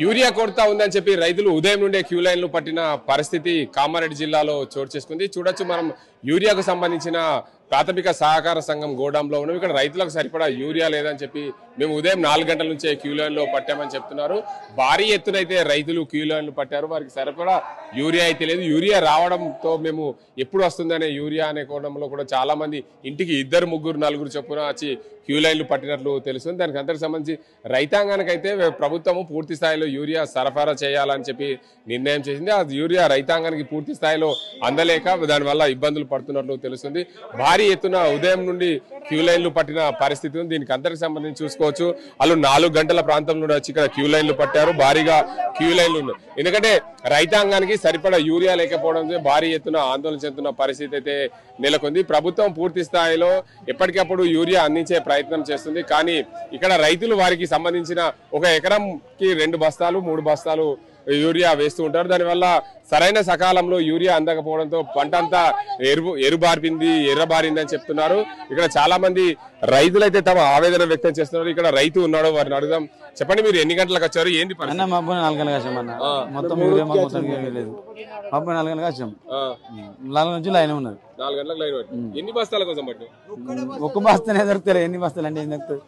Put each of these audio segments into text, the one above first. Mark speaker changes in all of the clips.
Speaker 1: Urea కొరత ఉందని చెప్పి రైతులు ఉదయం నుండే క్యూ లైన్లు పట్టిన పరిస్థితి కామారెడ్డి జిల్లాలో చోటు చేసుకుంది. చూడొచ్చు మనం యూరియాకు సంబంధించిన ప్రాథమిక సహకార సంఘం గోడాంలో ఉన్నాం. ఇక్కడ రైతులకు సరిపడా యూరియా లేదని చెప్పి మేము ఉదయం 4 గంటల నుంచే క్యూ లైన్లో పట్టామని చెప్తున్నారు. భారీ ఎత్తున అయితే రైతులు క్యూ లైన్లు పట్టారు. వారికి సరిపడా యూరియా అయితే లేదు. యూరియా రావడంతో మేము ఎప్పుడు వస్తుందనే యూరియా అనే కోణంలో కూడా చాలా మంది ఇంటికి 2, 3, 4 చొప్పున వచ్చి క్యూ లైన్లు పట్టినట్లు తెలుస్తుంది. దానికి అందరికి సంబంధించి రైతాంగానికైతే ప్రభుత్వము పూర్తి స్థాయిలో యూరియా సరఫరా చేయాలని చెప్పి నిర్ణయం చేసింది. ఆ యూరియా రైతాంగానికి పూర్తి స్థాయిలో అందలేక దానివల్ల ఇబ్బందులు పడుతున్నట్లు తెలుస్తుంది. భారీ ఎత్తున ఉదయం నుండి క్యూ లైన్లు పట్టిన పరిస్థితి ఉంది. దీనికి అందరికి సంబంధించి చూసుకోవచ్చు. వాళ్ళు 4 గంటల ప్రాంతం నుండి వచ్చి ఇక్కడ క్యూ లైన్లు పట్టారు. భారీగా క్యూ లైన్లు ఉన్నాయి. ఎందుకంటే రైతాంగానికి సరిపడా యూరియా లేకపోవడంతో భారీ ఎత్తున ఆందోళన చెందుతున్న పరిస్థితి అయితే నెలకొంది. ప్రభుత్వం పూర్తి స్థాయిలో ఎప్పటికప్పుడు యూరియా అందించే ప్రయత్నం చేస్తుంది. కానీ ఇక్కడ రైతులు వారికి సంబంధించిన 1 ఎకరంకి 2 బస్తాలు 3 బస్తాలు యూరియా వేస్తూ ఉంటారు. దానివల్ల సరైన సకాలంలో యూరియా అందకపోవడంతో పంట అంతా ఎర్రబారింది అని చెప్తున్నారు. ఇక్కడ చాలా మంది రైతులైతే తమ ఆవేదన వ్యక్తం చేస్తున్నారు. ఇక్కడ రైతు ఉన్నాడు, వారిని అడుగుదాం. చెప్పండి, మీరు ఎన్ని గంటలకు వచ్చారు? ఏంది
Speaker 2: 4 గంటలకు వచ్చాం. మొత్తం 4 గంటలకు వచ్చాం. 4 నుంచి లైన్ ఉన్నది.
Speaker 1: 4 గంటలకు లైన్ పట్టి ఎన్ని బస్తాల కోసం పట్టు?
Speaker 2: 1 బస్తానే దొరుకుతారు. ఎన్ని బస్తాలు అంటే ఏం దొరుకుతుంది?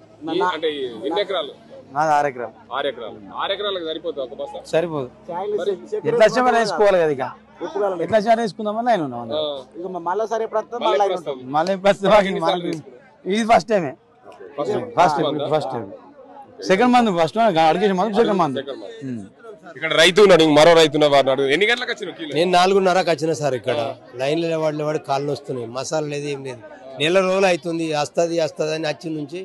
Speaker 1: అంటే ఎన్ని ఎకరాలు?
Speaker 2: 6 ఎకరాలు.
Speaker 1: 6 ఎకరాలు. 6 ఎకరాలకు సరిపోతుంది 1 బస్తా?
Speaker 2: సరిపోదు. ఎట్లా వచ్చామో వేసుకోవాలి కదా. ఇక ఎట్లా వచ్చా వేసుకుందామని లైన్ ఉన్నాం. మళ్ళీ ఇది ఫస్ట్ టైమే. First time. Second month first అడిగేసి మంత్ సెకండ్ మంత్.
Speaker 1: ఇక్కడ రైతు ఉన్నాడు, మరో రైతు ఉన్నారు. ఎన్ని గంటలకు వచ్చిన?
Speaker 3: నేను 4:30కి వచ్చిన సార్. ఇక్కడ లైన్ వాడి కాళ్ళు వస్తున్నాయి. మసాలా లేదు, ఏం లేదు. నెల రోజులు అవుతుంది. వస్తుంది అని వచ్చి నుంచి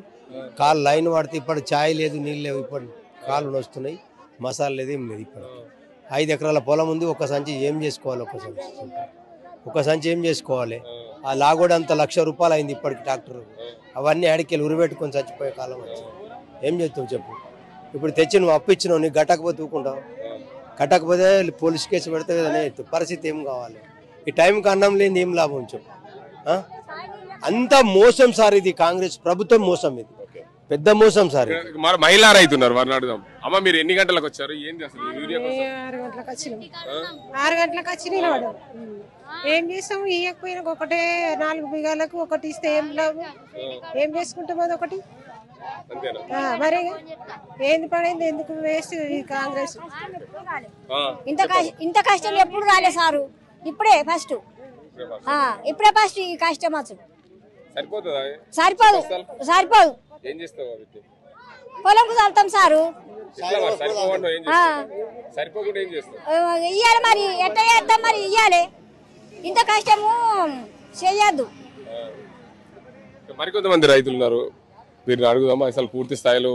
Speaker 3: కాళ్ళు లైన్ పడితే ఇప్పుడు ఛాయ్ లేదు, నీళ్ళు లేవు. ఇప్పుడు కాళ్ళు వస్తున్నాయి. మసాలా లేదు, ఏం లేదు. ఇప్పుడు 5 ఎకరాల పొలం ఉంది. ఒక సంచి ఏం చేసుకోవాలి? ఒక సంచి ఏం చేసుకోవాలి? ఆ లాగోడు అంత ₹1,00,000 అయింది ఇప్పటికి. ట్రాక్టర్ అవన్నీ అడికెళ్ళి ఉరిపెట్టుకొని చచ్చిపోయే కాలం వచ్చి ఏం చేస్తావు చెప్పు? ఇప్పుడు తెచ్చి నువ్వు అప్పు ఇచ్చినావు, నీకు కట్టకపోతే ఊకుంటావు. కట్టకపోతే పోలీస్ కేసు పెడితే పరిస్థితి ఏం కావాలి? ఈ టైంకి అన్నం లేని ఏం లాభం చెప్పు? అంత మోసం సార్ ఇది. కాంగ్రెస్ ప్రభుత్వం మోసం, ఇది పెద్ద మోసం సార్.
Speaker 1: మహిళా రైతున్నారు, వారిని అడుగుదాం. అమ్మ, మీరు ఎన్ని గంటలకు వచ్చారు? ఏంది అసలు యూరియా?
Speaker 4: 6 గంటలకు వచ్చినాం. 6 గంటలకు వచ్చి నిలబడు. ఏం చేస్తాం? ఇవ్వకపోయినా ఒకటే 4 బిగాలకు ఒకటి ఇస్తే ఏం లాభం? ఏం చేసుకుంటాం? అది ఒకటి మరి ఏంది పడైంది? ఎందుకు వేస్ట్ ఈ కాంగ్రెస్?
Speaker 5: ఇంత కష్టం ఎప్పుడు రాలే సారు. ఇప్పుడే ఫస్ట్ ఈ కష్టం అసలు సరిపోదు. పొలంకు చల్లుతాం సారు. ఇయ్యాలి మరి. ఎట్లా చేస్తాం మరి? ఇయ్యాలి. ఇంత కష్టము చెయ్యద్దు.
Speaker 1: మరికొంతమంది రైతులు ఉన్నారు, వీరిని అడుగుదామా. అసలు పూర్తి స్థాయిలో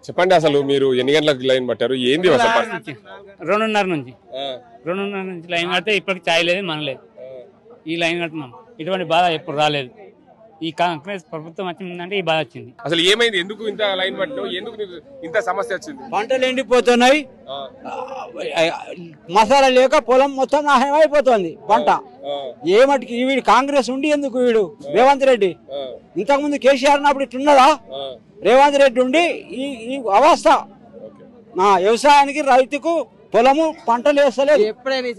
Speaker 1: చెప్పండి, అసలు మీరు ఎన్ని గంటలకు లైన్ పట్టారు? ఏంది?
Speaker 6: 2:30 నుంచి లైన్ కడితే ఇప్పటికి ఛాయ్ లేదు, మనలేదు. ఈ లైన్ కడుతున్నాం. ఇటువంటి బాధ ఎప్పుడు రాలేదు. ఈ కాంగ్రెస్ ప్రభుత్వం వచ్చిందంటే ఈ బాధ వచ్చింది.
Speaker 1: అసలు ఏమైంది? ఎందుకు ఇంత లైన్ పట్టావు? ఎందుకు ఇంత సమస్య వచ్చింది?
Speaker 7: పంటలు ఎండిపోతున్నాయి. మసాలా లేక పొలం మొత్తం నాశనం అయిపోతుంది పంట. ఏమటికి వీడు కాంగ్రెస్ ఉండి ఎందుకు? వీడు రేవంత్ రెడ్డి ఇంతకు ముందు కేసీఆర్ ఉన్నప్పుడు ఇట్లున్నదా? రేవంత్ రెడ్డి ఉండి ఈ అవస్థ. వ్యవసాయానికి రైతుకు పొలము పంటలు వేస్తలేదు.
Speaker 8: ఎప్పుడైనా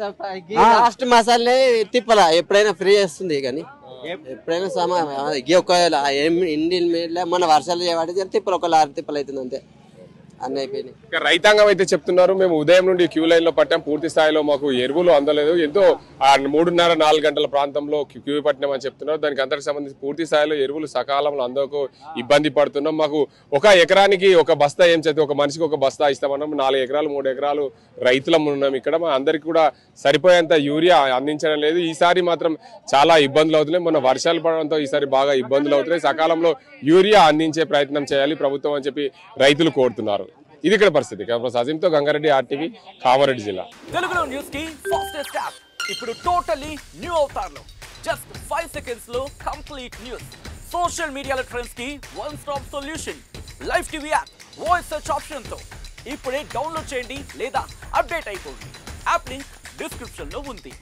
Speaker 8: లాస్ట్ మసాలే తిప్పలా ఎప్పుడైనా ఫ్రీ చేస్తుంది. కానీ ఎప్పుడైనా ఇండియన్ మీద మన వర్షాలు చేయబడి తిప్పలు 6 తిప్పలు అవుతుంది అంతే. అన్ని అయిపోయినాయి.
Speaker 1: రైతాంగం అయితే చెప్తున్నారు, మేము ఉదయం నుండి క్యూ లైన్ లో పట్టాం. పూర్తి స్థాయిలో మాకు ఎరువులు అందలేదు. ఎంతో 3:30, 4 గంటల ప్రాంతంలో క్యూ పట్టినాం అని చెప్తున్నారు. దానికి అందరికి సంబంధించి పూర్తి స్థాయిలో ఎరువులు సకాలంలో అందకు ఇబ్బంది పడుతున్నాం. మాకు 1 ఎకరానికి 1 బస్తా ఏం చేస్తే ఒక మనిషికి 1 బస్తా ఇస్తామన్నాం. 4 ఎకరాలు 3 ఎకరాలు రైతులం ఉన్నాం ఇక్కడ. మా అందరికి కూడా సరిపోయేంత యూరియా అందించడం లేదు. ఈసారి మాత్రం చాలా ఇబ్బందులు అవుతున్నాయి. మొన్న వర్షాలు పడడంతో ఈసారి బాగా ఇబ్బందులు అవుతున్నాయి. సకాలంలో యూరియా అందించే ప్రయత్నం చేయాలి ప్రభుత్వం అని చెప్పి రైతులు కోరుతున్నారు. ఇది ఇక్కడ పరిస్థితి. అజీంతో గంగారెడ్డి, RTV, కామారెడ్డి జిల్లా.
Speaker 9: తెలుగులో న్యూస్ కి ఫాస్టెస్ట్ యాప్ ఇప్పుడు టోటల్లీ న్యూ అవతార్లో. జస్ట్ 5 సెకండ్స్ లో కంప్లీట్ న్యూస్. సోషల్ మీడియాలో ట్రెండ్స్ కి one stop solution. Live TV app, voice search option తో ఇప్పుడే డౌన్లోడ్ చేయండి లేదా అప్డేట్ అయిపోండి. యాప్ లింక్ డిస్క్రిప్షన్ లో ఉంది.